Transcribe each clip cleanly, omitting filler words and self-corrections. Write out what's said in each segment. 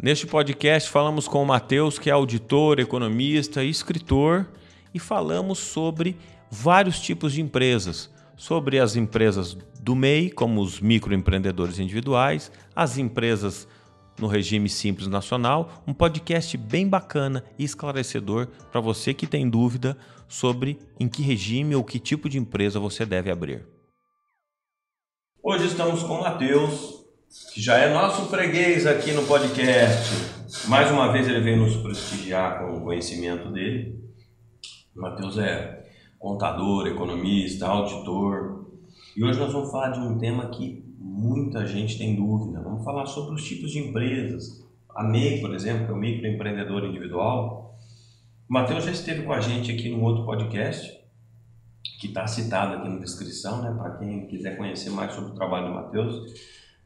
Neste podcast falamos com o Matheus, que é auditor, economista e escritor, e falamos sobre vários tipos de empresas, sobre as empresas do MEI, como os microempreendedores individuais, as empresas no regime simples nacional, um podcast bem bacana e esclarecedor para você que tem dúvida sobre em que regime ou que tipo de empresa você deve abrir. Hoje estamos com o Matheus, que já é nosso freguês aqui no podcast. Mais uma vez ele veio nos prestigiar com o conhecimento dele. O Matheus é contador, economista, auditor. E hoje nós vamos falar de um tema que muita gente tem dúvida. Vamos falar sobre os tipos de empresas. A MEI, por exemplo, que é o microempreendedor individual. O Matheus já esteve com a gente aqui num outro podcast, que está citado aqui na descrição, né? Para quem quiser conhecer mais sobre o trabalho do Matheus,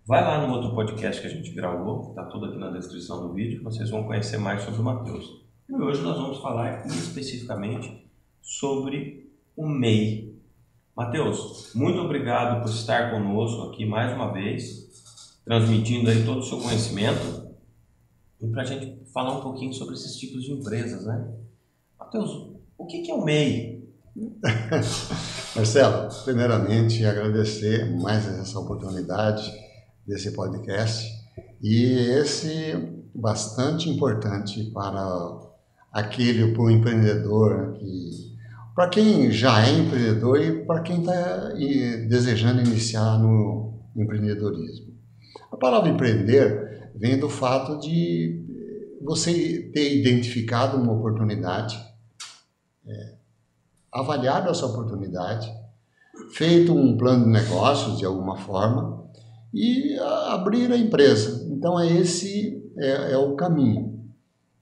vai lá no outro podcast que a gente gravou, está tudo aqui na descrição do vídeo, vocês vão conhecer mais sobre o Matheus. E hoje nós vamos falar especificamente sobre o MEI. Matheus, muito obrigado por estar conosco aqui mais uma vez, transmitindo aí todo o seu conhecimento e para a gente falar um pouquinho sobre esses tipos de empresas, né? Matheus, o que é o MEI? Marcelo, primeiramente agradecer mais essa oportunidade desse podcast e esse bastante importante para o empreendedor, para quem já é empreendedor e para quem está desejando iniciar no empreendedorismo. A palavra empreender vem do fato de você ter identificado uma oportunidade, avaliado essa oportunidade, feito um plano de negócios de alguma forma e abrir a empresa. Então esse é o caminho.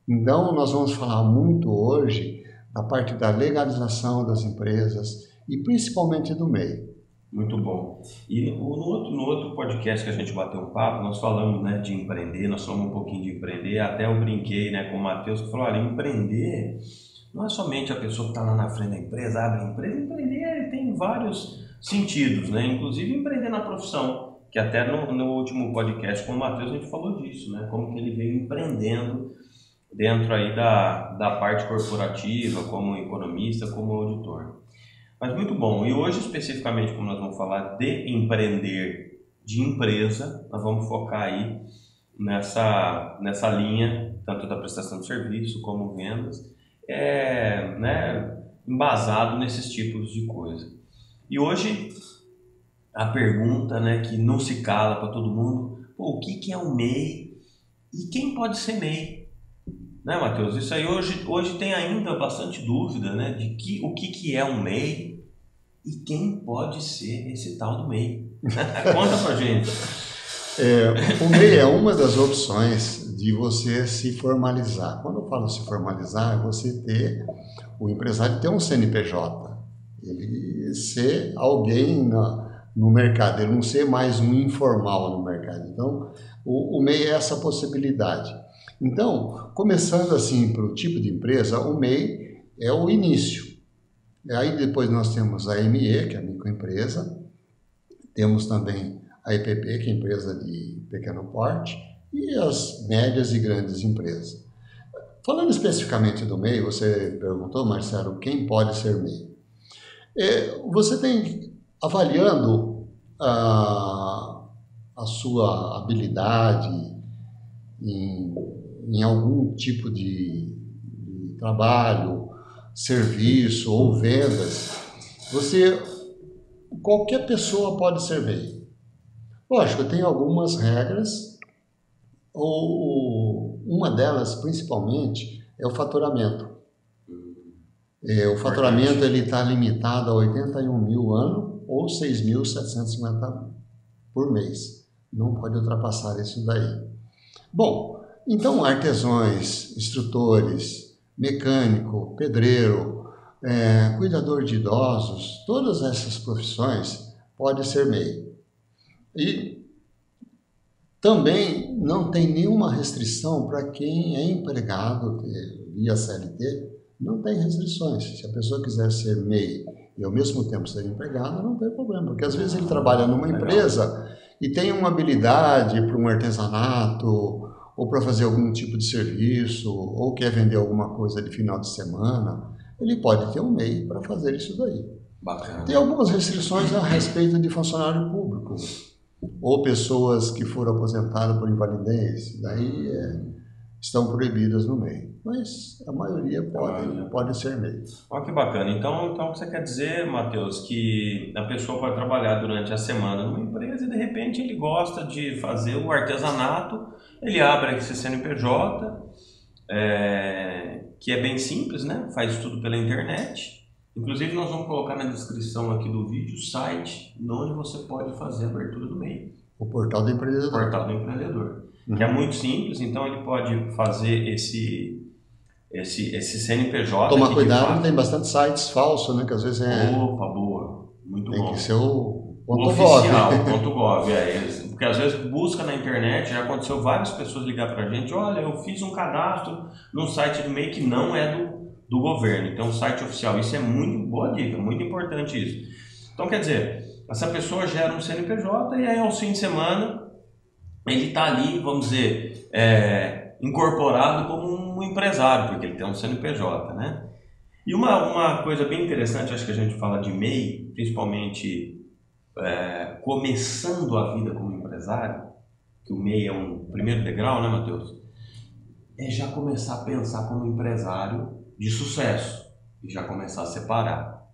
Então nós vamos falar muito hoje da parte da legalização das empresas e principalmente do MEI. Muito bom. E no outro podcast que a gente bateu um papo, nós falamos, né, de empreender, nós falamos um pouquinho de empreender, até eu brinquei, né, com o Matheus, que falou, olha, empreender não é somente a pessoa que está lá na frente da empresa, abre a empresa. Empreender tem vários sentidos, né? Inclusive empreender na profissão, que até no último podcast com o Matheus a gente falou disso, né? Como que ele veio empreendendo dentro aí da parte corporativa, como economista, como auditor. Mas muito bom. E hoje especificamente, como nós vamos falar de empreender de empresa, nós vamos focar aí nessa linha, tanto da prestação de serviço como vendas, né, embasado nesses tipos de coisa. E hoje a pergunta, né, que não se cala para todo mundo, o que é um MEI e quem pode ser MEI? Né, Matheus? Isso aí hoje tem ainda bastante dúvida, né, de o que é um MEI e quem pode ser esse tal do MEI. Conta pra gente. O MEI é uma das opções de você se formalizar. Quando eu falo se formalizar, é você ter, o empresário ter um CNPJ, ele ser alguém no mercado, ele não ser mais um informal no mercado. Então, o MEI é essa possibilidade. Então, começando assim para o tipo de empresa, o MEI é o início. Aí depois nós temos a ME, que é a microempresa, temos também a EPP, que é a empresa de pequeno porte, e as médias e grandes empresas. Falando especificamente do MEI, você perguntou, Marcelo, quem pode ser MEI? Você tem, avaliando a sua habilidade em algum tipo de trabalho, serviço ou vendas, qualquer pessoa pode ser MEI. Lógico, tem algumas regras, uma delas, principalmente, é o faturamento. O faturamento está limitado a 81 mil ano ou 6.750 por mês. Não pode ultrapassar isso daí. Bom, então artesãos, instrutores, mecânico, pedreiro, cuidador de idosos, todas essas profissões podem ser MEI. E também não tem nenhuma restrição para quem é empregado via CLT, não tem restrições. Se a pessoa quiser ser MEI e ao mesmo tempo ser empregado, não tem problema, porque às vezes ele trabalha numa empresa e tem uma habilidade para um artesanato ou para fazer algum tipo de serviço, ou quer vender alguma coisa de final de semana, ele pode ter um MEI para fazer isso daí. Bacana. Tem algumas restrições a respeito de funcionário público, ou pessoas que foram aposentadas por invalidez, daí estão proibidas no MEI. Mas a maioria pode ser MEI. Olha que bacana. Então, o que você quer dizer, Matheus, que a pessoa pode trabalhar durante a semana numa empresa e de repente ele gosta de fazer o artesanato, ele abre esse CNPJ, que é bem simples, né? Faz tudo pela internet. Inclusive nós vamos colocar na descrição aqui do vídeo o site onde você pode fazer a abertura do MEI. O Portal do Empreendedor. O Portal do Empreendedor. Que é muito simples, então ele pode fazer esse CNPJ. Tomar cuidado, tem bastante sites falsos, né? Que às vezes Opa, boa. Muito tem bom. que ser o oficial, o .gov. Porque às vezes busca na internet, já aconteceu várias pessoas ligar pra gente, olha, eu fiz um cadastro num site do MEI que não é do governo, então um site oficial. Isso é muito boa dica, muito importante isso. Então quer dizer, essa pessoa gera um CNPJ e aí aos fins de semana ele está ali, vamos dizer, incorporado como um empresário, porque ele tem um CNPJ, né? E uma coisa bem interessante, acho que a gente fala de MEI, principalmente começando a vida como empresário, que o MEI é um primeiro degrau, né, Matheus? É já começar a pensar como empresário de sucesso e já começar a separar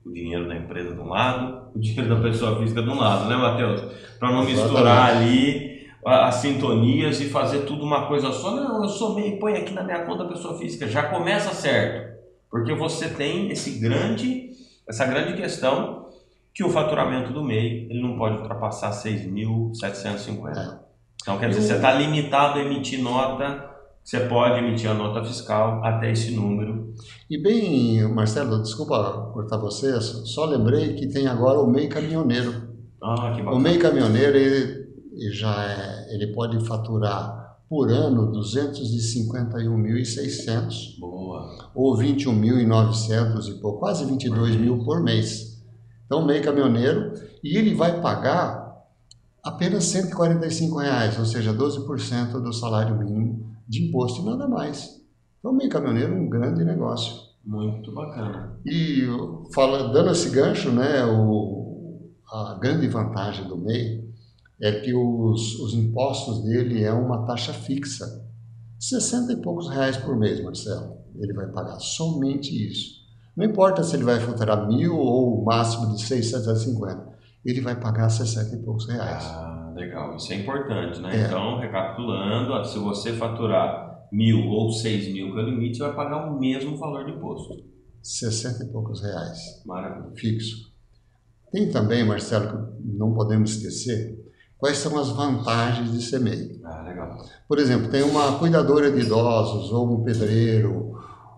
o dinheiro da empresa de um lado, o dinheiro da pessoa física de um lado, né, Matheus? Para não misturar ali as sintonias e fazer tudo uma coisa só. Não, eu sou MEI, põe aqui na minha conta a pessoa física, já começa certo, porque você tem essa grande questão que o faturamento do MEI ele não pode ultrapassar 6.750. Então quer dizer, você está limitado a emitir nota. Você pode emitir a nota fiscal até esse número. E bem, Marcelo, desculpa cortar você, só lembrei que tem agora o MEI caminhoneiro. Ah, que bacana. O MEI caminhoneiro, ele pode faturar por ano 251.600. Boa. Ou 21.900 e pouco, quase 22 mil por mês. Então, MEI caminhoneiro, e ele vai pagar apenas R$ 145, ou seja, 12% do salário mínimo de imposto e nada mais. Então, o MEI caminhoneiro é um grande negócio. Muito bacana. E dando esse gancho, né, a grande vantagem do MEI é que os impostos dele é uma taxa fixa. 60 e poucos reais por mês, Marcelo. Ele vai pagar somente isso. Não importa se ele vai faturar 1.000 ou o máximo de 650. Ele vai pagar 60 e poucos reais. Ah, legal. Isso é importante, né? Então, recapitulando, se você faturar 1.000 ou 6.000 que é o limite, você vai pagar o mesmo valor de imposto. 60 e poucos reais. Maravilha. Fixo. Tem também, Marcelo, que não podemos esquecer, quais são as vantagens de ser MEI. Ah, legal. Por exemplo, tem uma cuidadora de idosos, ou um pedreiro,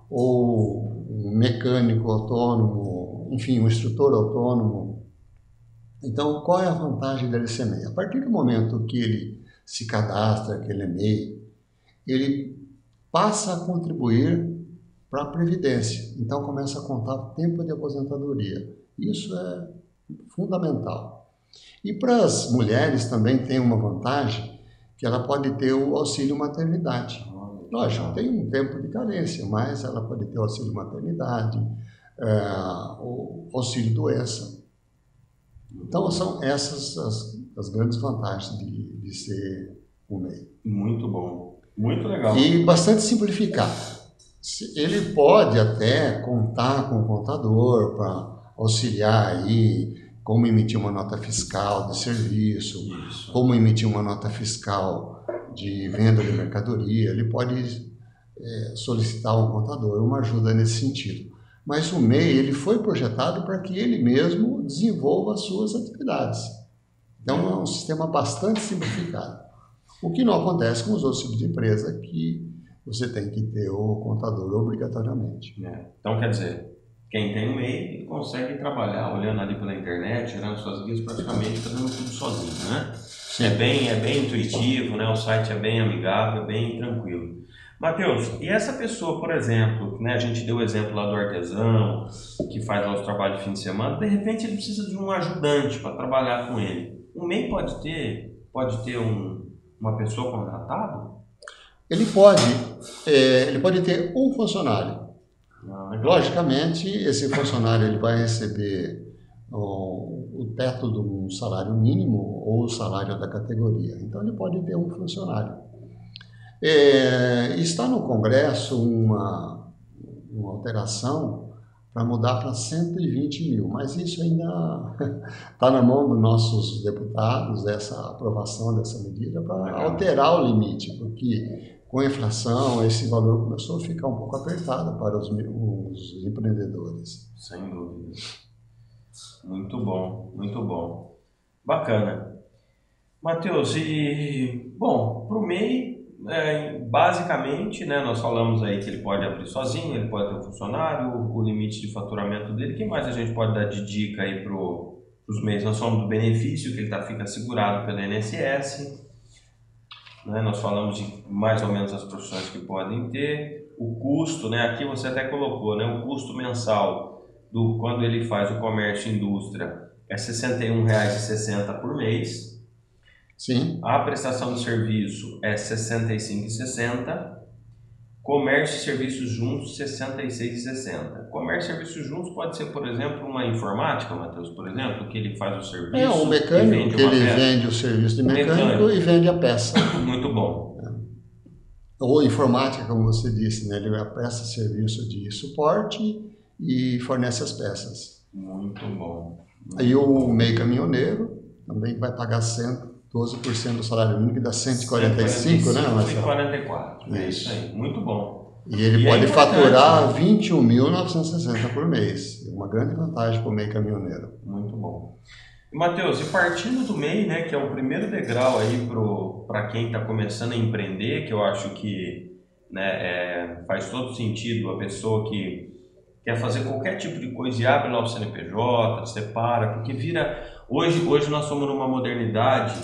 ou um mecânico autônomo, enfim, um instrutor autônomo. Então, qual é a vantagem dele ser MEI? A partir do momento que ele se cadastra, que ele é MEI, ele passa a contribuir para a Previdência. Então, começa a contar o tempo de aposentadoria. Isso é fundamental. E para as mulheres também tem uma vantagem, que ela pode ter o auxílio maternidade. Lógico, tem um tempo de carência, mas ela pode ter o auxílio maternidade, o auxílio doença. Então, são essas as grandes vantagens de ser um MEI. Muito bom. Muito legal. E bastante simplificado. Ele pode até contar com o contador para auxiliar aí como emitir uma nota fiscal de serviço, como emitir uma nota fiscal de venda de mercadoria. Ele pode solicitar um contador, uma ajuda nesse sentido. Mas o MEI ele foi projetado para que ele mesmo desenvolva as suas atividades. Então é um sistema bastante simplificado. O que não acontece com os outros tipos de empresa, que você tem que ter o contador obrigatoriamente. Então quer dizer, quem tem um MEI consegue trabalhar olhando ali pela internet, gerando suas guias, praticamente fazendo tudo sozinho, né? É bem intuitivo, né? O site é bem amigável, é bem tranquilo. Matheus, e essa pessoa, por exemplo, né, a gente deu o exemplo lá do artesão, que faz lá os trabalhos de fim de semana, de repente ele precisa de um ajudante para trabalhar com ele. O MEI pode ter uma pessoa contratada? Ele pode, ele pode ter um funcionário. Logicamente, esse funcionário ele vai receber o teto do salário mínimo ou o salário da categoria. Então, ele pode ter um funcionário. Está no Congresso uma alteração para mudar para 120 mil, mas isso ainda está na mão dos nossos deputados, essa aprovação dessa medida, para alterar o limite, porque com a inflação esse valor começou a ficar um pouco apertado para os empreendedores. Sem dúvida. Muito bom, muito bom. Bacana. Matheus, bom, para o MEI, basicamente, né, nós falamos aí que ele pode abrir sozinho, ele pode ter um funcionário, o limite de faturamento dele. O que mais a gente pode dar de dica aí para os MEIs? Nós falamos do benefício, que ele fica segurado pelo INSS, né? Nós falamos de mais ou menos as profissões que podem ter, o custo, né? Aqui você até colocou, né? O custo mensal quando ele faz o comércio e indústria é R$ 61,60 por mês. Sim. A prestação de serviço é R$ 65,60. Comércio e serviços juntos, R$ 66,60. Comércio e serviços juntos pode ser, por exemplo, uma informática, Matheus, por exemplo, que ele faz o serviço. Um mecânico que ele vende o serviço de mecânico e vende a peça. Muito bom. Ou informática, como você disse, né? Ele presta serviço de suporte e fornece as peças. Muito bom. Aí o MEI caminhoneiro também vai pagar 12% do salário mínimo, que dá 145, né, Marcelo? 144, é isso aí, muito bom. E ele pode faturar 21.960 por mês. Uma grande vantagem para o MEI caminhoneiro. Muito bom. E, Matheus, e partindo do MEI, né, que é o primeiro degrau aí para quem está começando a empreender, que eu acho que, né, faz todo sentido a pessoa que quer fazer qualquer tipo de coisa e abre lá o CNPJ, separa, porque hoje nós somos numa modernidade,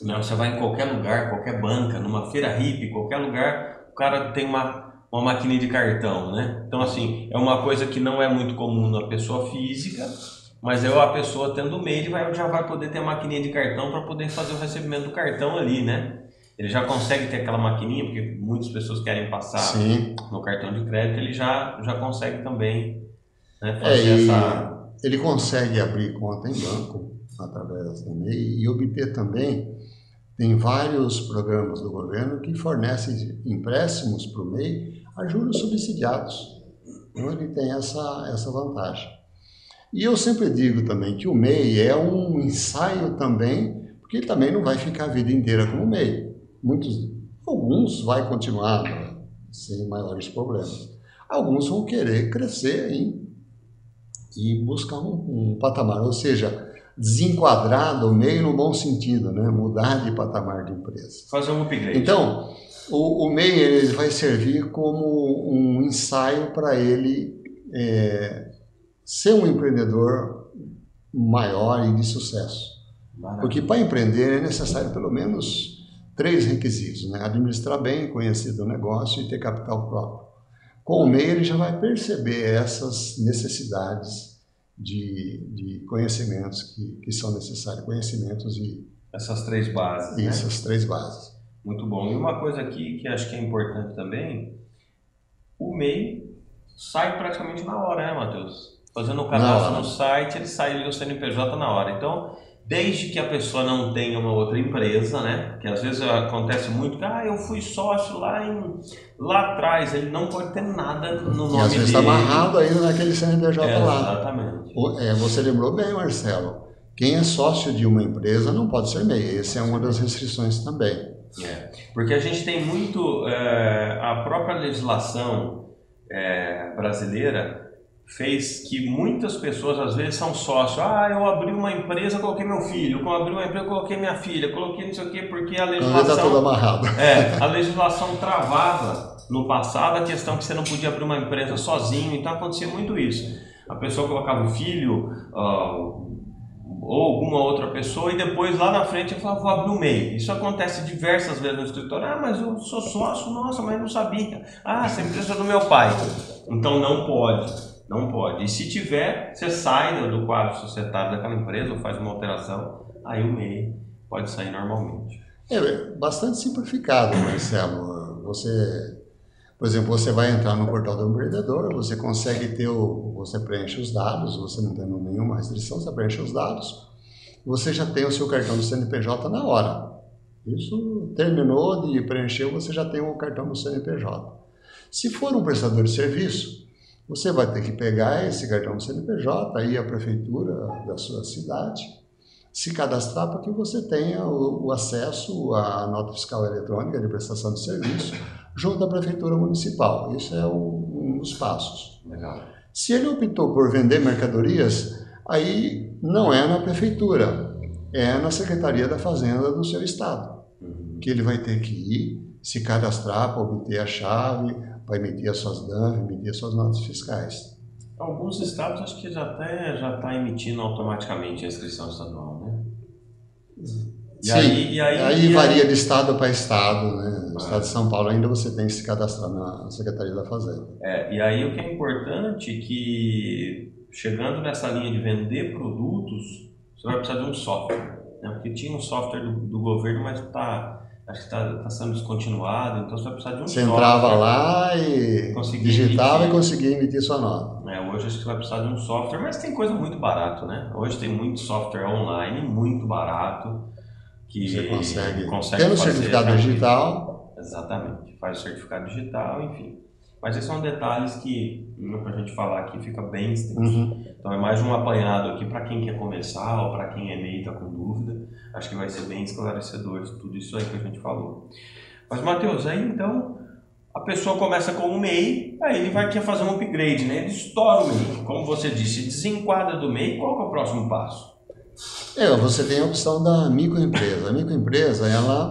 né? Você vai em qualquer lugar, qualquer banca, numa feira hippie, qualquer lugar, o cara tem uma maquininha de cartão, né? Então, assim, é uma coisa que não é muito comum na pessoa física, mas a pessoa tendo o MEI, já vai poder ter a maquininha de cartão para poder fazer o recebimento do cartão ali, né? Ele já consegue ter aquela maquininha, porque muitas pessoas querem passar Sim. no cartão de crédito, ele já consegue também, né, fazer essa... Ele consegue abrir conta em banco através do MEI e obter também, tem vários programas do governo que fornecem empréstimos para o MEI a juros subsidiados. Então ele tem essa vantagem. E eu sempre digo também que o MEI é um ensaio também, porque ele também não vai ficar a vida inteira como MEI. Alguns vai continuar, né, sem maiores problemas. Alguns vão querer crescer e buscar um patamar, ou seja, desenquadrar do MEI no bom sentido, né, mudar de patamar de empresa. Fazer um upgrade. Então, o MEI ele vai servir como um ensaio para ele ser um empreendedor maior e de sucesso. Maravilha. Porque para empreender é necessário pelo menos 3 requisitos, né? Administrar bem, conhecer do negócio e ter capital próprio. Com o MEI ele já vai perceber essas necessidades de conhecimentos que são necessários, conhecimentos e... Essas 3 bases, né? Essas 3 bases. Muito bom. E uma coisa aqui que acho que é importante também, o MEI sai praticamente na hora, né, Matheus? Fazendo o cadastro no site, ele sai ali o CNPJ na hora. Então, desde que a pessoa não tenha uma outra empresa, né? Que às vezes acontece muito que eu fui sócio lá atrás, ele não pode ter nada no nome dele. E às vezes está amarrado ainda naquele CNPJ lá. Exatamente. Você lembrou bem, Marcelo. Quem é sócio de uma empresa não pode ser MEI. Essa é uma das restrições também. Porque a gente tem muito... a própria legislação brasileira fez que muitas pessoas às vezes são sócios. Eu abri uma empresa, coloquei meu filho. Eu abri uma empresa, coloquei minha filha. Coloquei não sei o quê, porque a legislação... Está tudo amarrado. A legislação travava no passado a questão que você não podia abrir uma empresa sozinho. Então acontecia muito isso. A pessoa colocava o filho ou alguma outra pessoa e depois lá na frente eu falava, vou abrir um MEI. Isso acontece diversas vezes no escritório. Mas eu sou sócio, nossa, mas não sabia. Essa empresa é do meu pai. Então não pode. Não pode. E se tiver, você sai do quadro societário daquela empresa ou faz uma alteração, aí o MEI pode sair normalmente. É bastante simplificado, Marcelo. Você, por exemplo, você vai entrar no portal do empreendedor, você consegue ter você preenche os dados, você não tem nenhuma restrição, você preenche os dados, você já tem o seu cartão do CNPJ na hora. Isso terminou de preencher, você já tem o cartão do CNPJ. Se for um prestador de serviço, você vai ter que pegar esse cartão do CNPJ, ir à prefeitura da sua cidade, se cadastrar para que você tenha o acesso à nota fiscal eletrônica de prestação de serviço junto à prefeitura municipal. Isso é um dos passos. Legal. Se ele optou por vender mercadorias, aí não é na prefeitura, é na Secretaria da Fazenda do seu estado, que ele vai ter que ir, se cadastrar para obter a chave, para emitir as suas DANF, emitir as suas notas fiscais. Alguns estados acho que já está emitindo automaticamente a inscrição estadual, né? Sim, aí varia de estado para estado, né? No estado de São Paulo ainda você tem que se cadastrar na Secretaria da Fazenda. E aí o que é importante é que, chegando nessa linha de vender produtos, você vai precisar de um software, né? Porque tinha um software do governo, mas acho que está sendo descontinuado, então você vai precisar de um software. Você entrava lá e digitava e conseguia emitir sua nota. Hoje acho que você vai precisar de um software, mas tem coisa muito barato, né? Hoje tem muito software online, muito barato, que você consegue ter o certificado digital. Exatamente, faz o certificado digital, enfim. Mas esses são detalhes que, para a gente falar aqui, fica bem extenso. Então é mais um apanhado aqui para quem quer começar ou para quem é MEI e está com dúvida. Acho que vai ser bem esclarecedor tudo isso aí que a gente falou. Mas, Matheus, aí então a pessoa começa com um MEI, aí ele quer fazer um upgrade, né? Ele estoura o MEI, como você disse, desenquadra do MEI, qual que é o próximo passo? Você tem a opção da microempresa. A microempresa, ela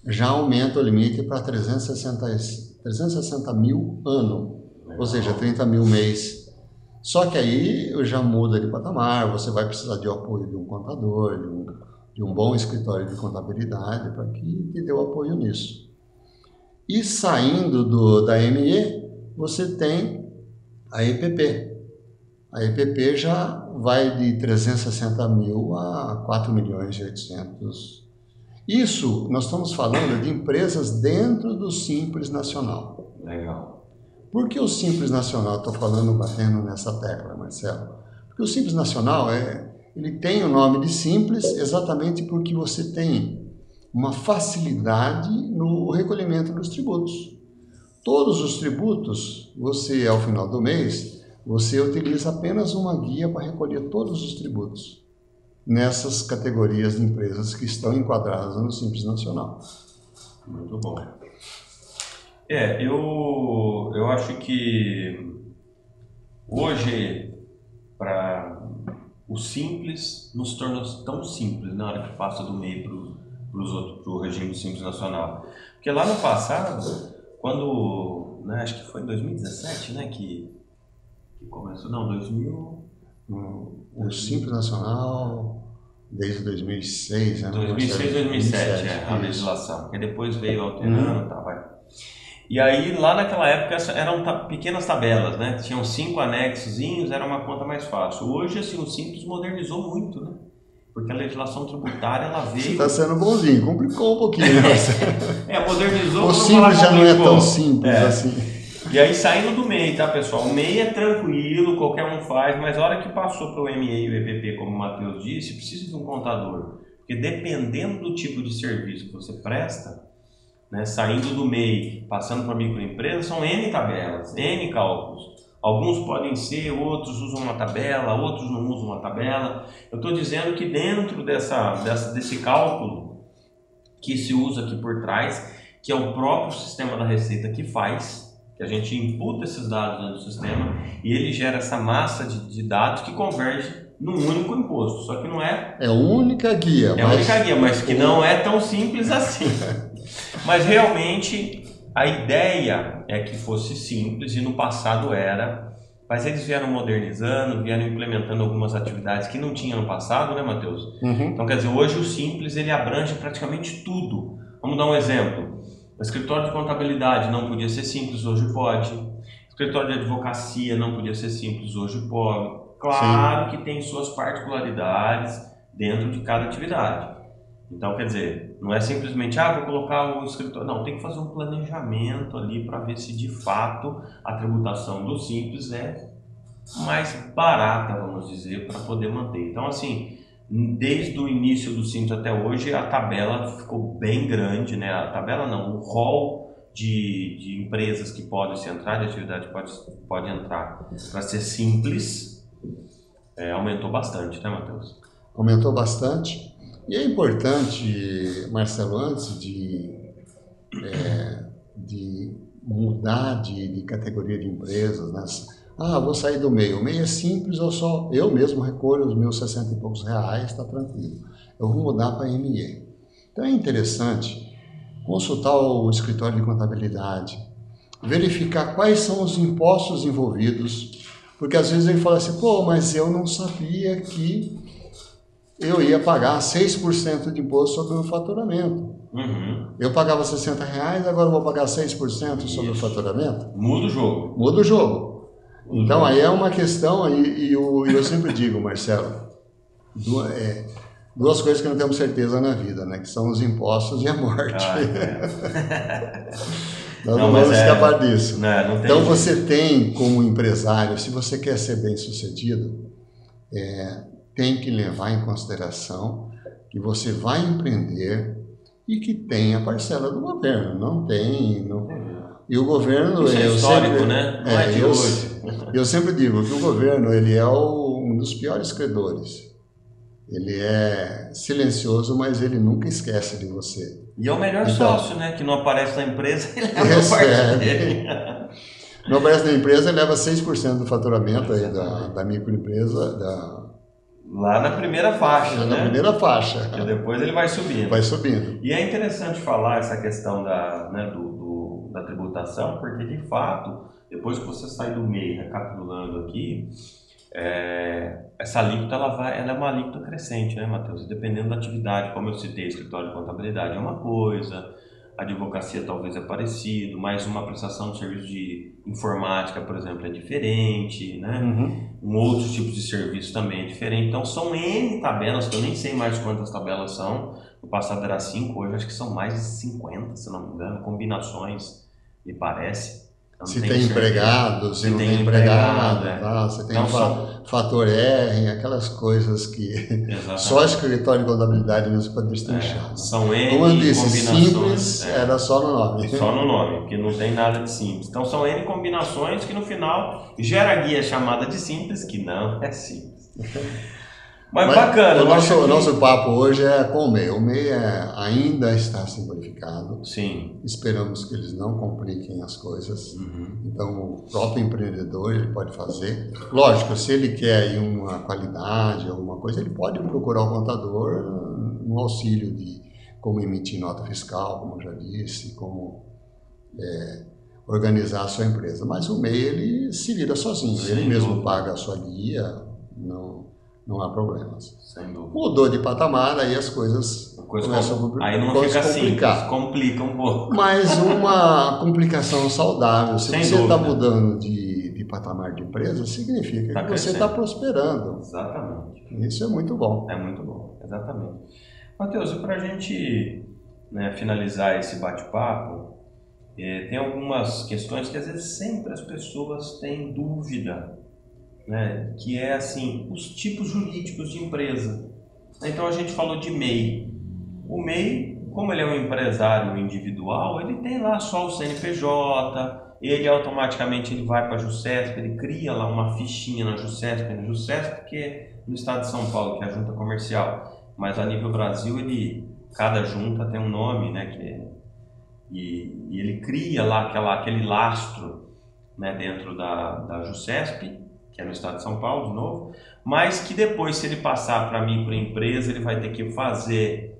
já aumenta o limite para 360 mil ano, ou seja, 30 mil mês. Só que aí já muda de patamar, você vai precisar de apoio de um contador, de um bom escritório de contabilidade para que te dê o apoio nisso. E saindo da ME, você tem a EPP. A EPP já vai de 360 mil a 4 milhões e 800. Isso, nós estamos falando de empresas dentro do Simples Nacional. Legal. Por que o Simples Nacional, estou batendo nessa tecla, Marcelo? Porque o Simples Nacional, ele tem o nome de Simples exatamente porque você tem uma facilidade no recolhimento dos tributos. Todos os tributos, você, ao final do mês, você utiliza apenas uma guia para recolher todos os tributos nessas categorias de empresas que estão enquadradas no Simples Nacional. Muito bom. Eu acho que hoje, para o Simples, nos torna tão simples na hora que passa do MEI para o regime do Simples Nacional. Porque lá no passado, quando, né, acho que foi em 2017, né, que começou, não, 2000... O Simples Nacional, desde 2006, né? 2006, 2007, a legislação, porque depois veio alterando e tal, vai. E aí, lá naquela época, eram pequenas tabelas, né? Tinham 5 anexozinhos, era uma conta mais fácil. Hoje, assim, o Simples modernizou muito, né? Porque a legislação tributária, ela veio... Você está sendo bonzinho, complicou um pouquinho, né? Modernizou... O Simples já não é tão simples assim. E aí, saindo do MEI, tá, pessoal? O MEI é tranquilo, qualquer um faz, mas a hora que passou para o ME e o EPP, como o Matheus disse, precisa de um contador. Porque dependendo do tipo de serviço que você presta, né, saindo do MEI, passando para a microempresa, são N tabelas, N cálculos. Alguns podem ser, outros usam uma tabela, outros não usam uma tabela. Eu estou dizendo que dentro desse cálculo que se usa aqui por trás, que é o próprio sistema da Receita que faz, que a gente imputa esses dados dentro do sistema e ele gera essa massa de dados que converge num único imposto. Só que não é... É a única guia. É a única guia, mas que não é tão simples assim. Mas realmente a ideia é que fosse simples e no passado era, mas eles vieram modernizando, vieram implementando algumas atividades que não tinha no passado, né, Matheus? Então, quer dizer, hoje o Simples ele abrange praticamente tudo. Vamos dar um exemplo. O escritório de contabilidade não podia ser simples, hoje pode. O escritório de advocacia não podia ser simples, hoje pode. Claro que tem suas particularidades dentro de cada atividade. Então, quer dizer, Não é simplesmente, ah, vou colocar o escritório. Não, tem que fazer um planejamento ali para ver se de fato a tributação do Simples é mais barata, vamos dizer, para poder manter. Então, assim, desde o início do Simples até hoje, a tabela ficou bem grande, né? A tabela não, o rol de empresas que podem se entrar, de atividade pode entrar para ser simples, aumentou bastante, né, Matheus? Aumentou bastante. E é importante, Marcelo, antes de mudar de categoria de empresas, né? Ah, vou sair do MEI. O MEI é simples, eu mesmo recolho os meus 60 e poucos reais, está tranquilo. Eu vou mudar para ME. Então é interessante consultar o escritório de contabilidade, verificar quais são os impostos envolvidos, porque às vezes ele fala assim, pô, mas eu não sabia que eu ia pagar 6% de imposto sobre o faturamento. Uhum. Eu pagava 60 reais, agora eu vou pagar 6% sobre o faturamento? Muda o jogo. Muda o jogo. Então aí é uma questão, e eu sempre digo, Marcelo, duas coisas que não temos certeza na vida, né? Que são os impostos e a morte. Nós não vamos escapar disso. Não tem então jeito. você tem como empresário, se você quer ser bem sucedido, tem que levar em consideração que você vai empreender e que tem a parcela do governo. Não tem. E o governo... Isso é histórico, né? Não é de hoje. Eu sempre digo que o governo ele é um dos piores credores. Ele é silencioso, mas ele nunca esquece de você. E é o melhor sócio, né? Que não aparece na empresa, ele leva a parte dele. Não aparece na empresa, ele leva 6% do faturamento aí da microempresa. Lá na primeira faixa, né? Na primeira faixa. E depois ele vai subindo. Vai subindo. E é interessante falar essa questão da tributação, porque de fato, depois que você sai do MEI, recapitulando aqui, essa alíquota ela é uma alíquota crescente, né, Matheus? Dependendo da atividade, como eu citei, escritório de contabilidade é uma coisa, a advocacia talvez é parecido, mas uma prestação de serviço de informática, por exemplo, é diferente, né? Uhum. Outros tipos de serviço também é diferente. Então são N tabelas, que eu nem sei mais quantas tabelas são. No passado era 5, hoje acho que são mais de 50, se não me engano, combinações, me parece. Se tem empregado, se não tem empregado, você tem então, fator R, aquelas coisas que só o escritório de contabilidade mesmo pode destrinchar. São N como eu disse, combinações. Simples era só no nome. Só no nome, porque não tem nada de simples. Então são N combinações que no final gera a guia chamada de simples, que não é simples. Mas bacana. O nosso papo hoje é com o MEI. O MEI ainda está simplificado. Sim. Esperamos que eles não compliquem as coisas. Então, o próprio empreendedor ele pode fazer. Lógico, se ele quer aí uma qualidade, alguma coisa, ele pode procurar o contador no auxílio de como emitir nota fiscal, como eu já disse, como organizar a sua empresa. Mas o MEI, ele se vira sozinho. Sim, ele mesmo paga a sua guia, não há problemas. Sem dúvida. Mudou de patamar, aí as coisas começam a aí não fica complicar. Simples, complica um pouco. Mas uma complicação saudável. Se Sem você está dúvida. Mudando de patamar de empresa, significa que você está prosperando. Exatamente. Isso é muito bom. É muito bom, exatamente. Matheus, e para a gente finalizar esse bate-papo, tem algumas questões que às vezes sempre as pessoas têm dúvida. Que é assim, os tipos jurídicos de empresa. Então a gente falou de MEI. O MEI, como ele é um empresário individual, ele tem lá só o CNPJ, ele automaticamente vai para a JUSESP, ele cria lá uma fichinha na JUSESP, porque no estado de São Paulo, que é a junta comercial, mas a nível Brasil, cada junta tem um nome, e ele cria lá aquele lastro, dentro da JUSESP, que é no estado de São Paulo, de novo, mas que depois, se ele passar para a microempresa, ele vai ter que fazer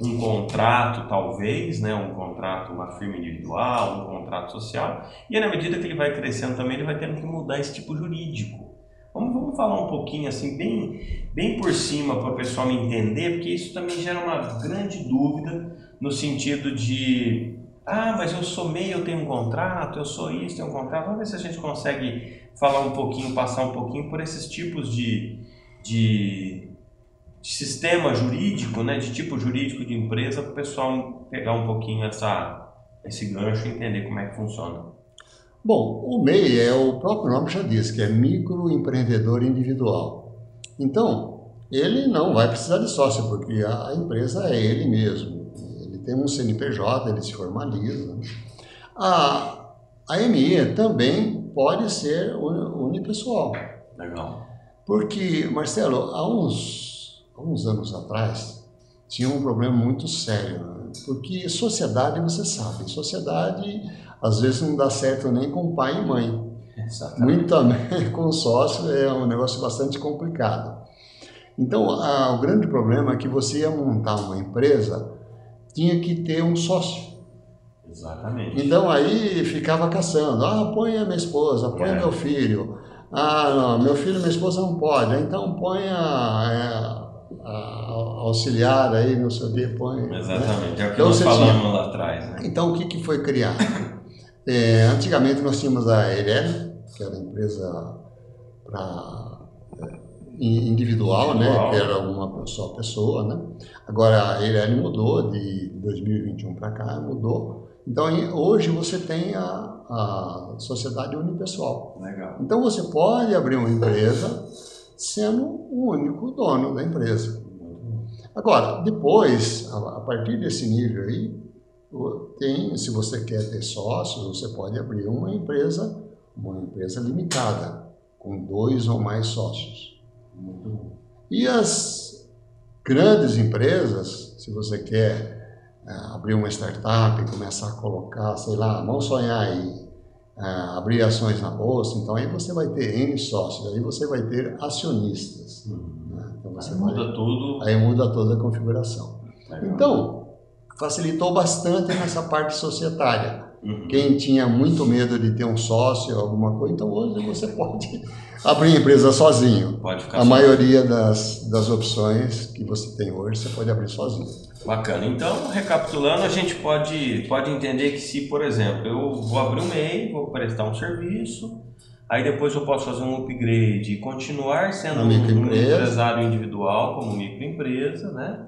um contrato, talvez, um contrato, uma firma individual, um contrato social, e na medida que ele vai crescendo também, ele vai tendo que mudar esse tipo jurídico. Vamos falar um pouquinho, assim, bem por cima, para o pessoal me entender, porque isso também gera uma grande dúvida, no sentido de... mas eu sou MEI, eu tenho um contrato, eu sou isso, tenho um contrato. Vamos ver se a gente consegue falar um pouquinho, passar um pouquinho por esses tipos de sistema jurídico, né, de tipo jurídico de empresa, para o pessoal pegar um pouquinho esse gancho e entender como é que funciona. Bom, o MEI, o próprio nome já diz, que é microempreendedor individual. Então, ele não vai precisar de sócio, porque a empresa é ele mesmo. Ele tem um CNPJ, ele se formaliza. A ME também pode ser unipessoal. Legal. Porque, Marcelo, há uns anos atrás, tinha um problema muito sério, né? Porque sociedade, você sabe, sociedade às vezes não dá certo nem com pai e mãe. Exatamente. Muito também com sócio é um negócio bastante complicado. Então, o grande problema é que você ia montar uma empresa, tinha que ter um sócio. Exatamente. Então aí ficava caçando, põe a minha esposa, põe meu filho, não, meu filho e minha esposa não pode, então põe a auxiliar aí, não sei o que, põe... Exatamente, né? é o que nós falamos lá atrás. Né? Então o que foi criado? Antigamente nós tínhamos a Eireli, que era empresa individual, né, que era uma só pessoa, né? Agora a Eireli mudou, de 2021 para cá mudou. Então, hoje você tem a sociedade unipessoal. Legal. Então, você pode abrir uma empresa sendo o único dono da empresa. Agora, depois, a partir desse nível aí, se você quer ter sócios, você pode abrir uma empresa limitada, com 2 ou mais sócios. E as grandes empresas, se você quer abrir uma startup e começar a colocar, sei lá, vamos sonhar aí, abrir ações na bolsa, então aí você vai ter N sócios, aí você vai ter acionistas. Né? Então você muda tudo. Aí muda toda a configuração. Legal. Então, facilitou bastante nessa parte societária. Quem tinha muito medo de ter um sócio, alguma coisa, então hoje você pode abrir empresa sozinho. Pode ficar a maioria das opções que você tem hoje, você pode abrir sozinho. Bacana. Então, recapitulando, a gente pode entender que se, por exemplo, eu vou abrir um MEI, vou prestar um serviço, aí depois eu posso fazer um upgrade e continuar sendo um empresário individual, como microempresa, né?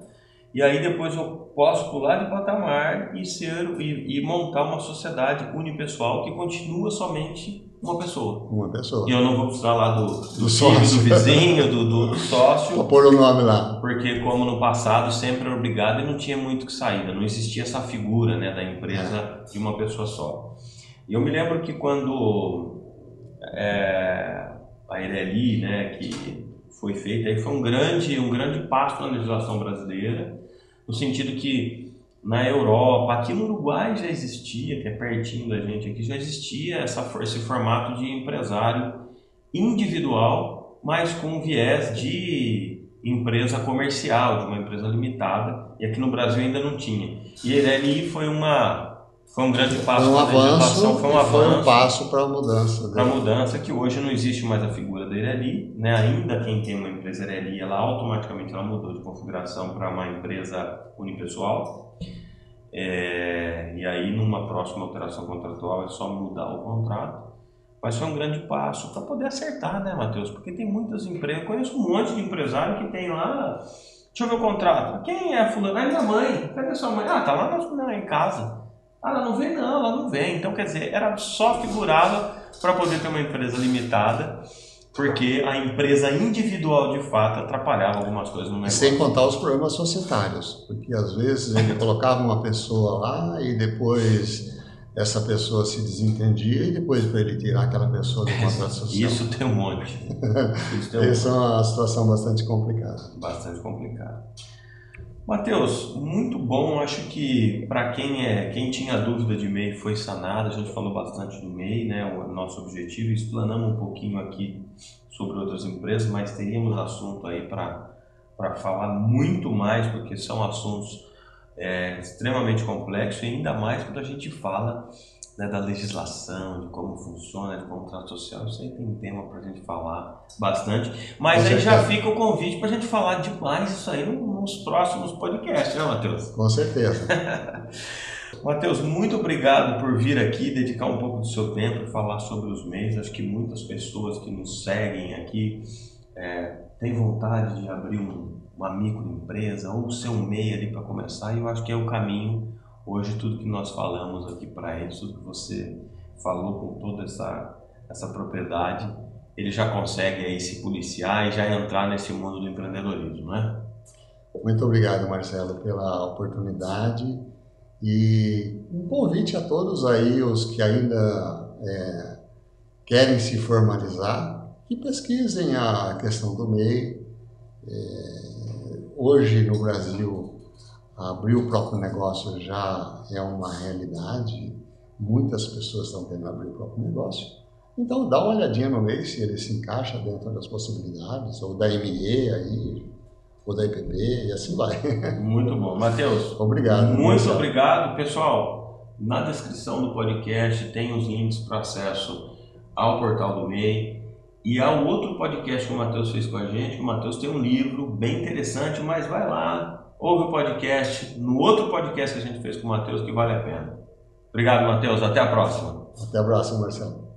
E aí depois eu posso pular de patamar e montar uma sociedade unipessoal que continua somente uma pessoa. Uma pessoa. E eu não vou precisar lá do filho, do vizinho, do sócio. Para pôr o nome lá. Porque como no passado sempre era obrigado e não tinha muito que saída. Não existia essa figura, né, da empresa de uma pessoa só. E eu me lembro que quando a Eireli, né, que foi feita, aí foi um grande passo na legislação brasileira, no sentido que na Europa, aqui no Uruguai já existia, que é pertinho da gente aqui, já existia esse formato de empresário individual, mas com viés de empresa comercial, de uma empresa limitada, e aqui no Brasil ainda não tinha. E a Eireli foi um grande passo na legislação, foi um passo para a mudança. Para a mudança, que hoje não existe mais a figura da Eireli, né? Ainda quem tem uma empresa Eireli, ela automaticamente mudou de configuração para uma empresa unipessoal. E aí, numa próxima alteração contratual, é só mudar o contrato. Mas foi um grande passo para poder acertar, né, Matheus? Porque tem muitas empresas, eu conheço um monte de empresário que tem lá, deixa eu ver o contrato. Quem é fulano? Minha mãe. Cadê sua mãe? Tá lá em casa. Ela não vem, não, ela não vem. Então, quer dizer, era só figurava para poder ter uma empresa limitada, porque a empresa individual, de fato, atrapalhava algumas coisas no negócio. Sem contar os problemas societários, porque às vezes ele colocava uma pessoa lá e depois essa pessoa se desentendia e depois para ele tirar aquela pessoa do contrato social. Isso tem um monte. Isso é uma situação bastante complicada. Bastante complicada. Matheus, muito bom. Acho que para quem tinha dúvida de MEI foi sanado. A gente falou bastante do MEI, né? O nosso objetivo. Explanamos um pouquinho aqui sobre outras empresas, mas teríamos assunto aí para falar muito mais, porque são assuntos extremamente complexos, e ainda mais quando a gente fala, né, da legislação, de como funciona, de contrato social. Isso aí tem tema para a gente falar bastante, mas aí já fica o convite para a gente falar demais isso aí nos próximos podcasts, né, Matheus? Com certeza. Matheus, muito obrigado por vir aqui, dedicar um pouco do seu tempo e falar sobre os MEIs. Acho que muitas pessoas que nos seguem aqui tem vontade de abrir uma microempresa ou ser um MEI ali para começar, e eu acho que é o caminho. Hoje, tudo que nós falamos aqui para eles, tudo que você falou com toda essa propriedade, ele já consegue aí se policiar e já entrar nesse mundo do empreendedorismo, né? Muito obrigado, Marcelo, pela oportunidade e um convite a todos aí, os que ainda querem se formalizar, que pesquisem a questão do MEI. Hoje, no Brasil, abrir o próprio negócio já é uma realidade. Muitas pessoas estão querendo abrir o próprio negócio. Então, dá uma olhadinha no MEI, se ele se encaixa dentro das possibilidades, ou da ME aí, ou da IPB, e assim vai. Muito bom. Matheus, obrigado. Muito obrigado. Pessoal, na descrição do podcast tem os links para acesso ao portal do MEI e ao outro podcast que o Matheus fez com a gente. O Matheus tem um livro bem interessante, mas vai lá, ouve o podcast, no outro podcast que a gente fez com o Matheus, que vale a pena. Obrigado, Matheus. Até a próxima. Até a próxima, Marcelo.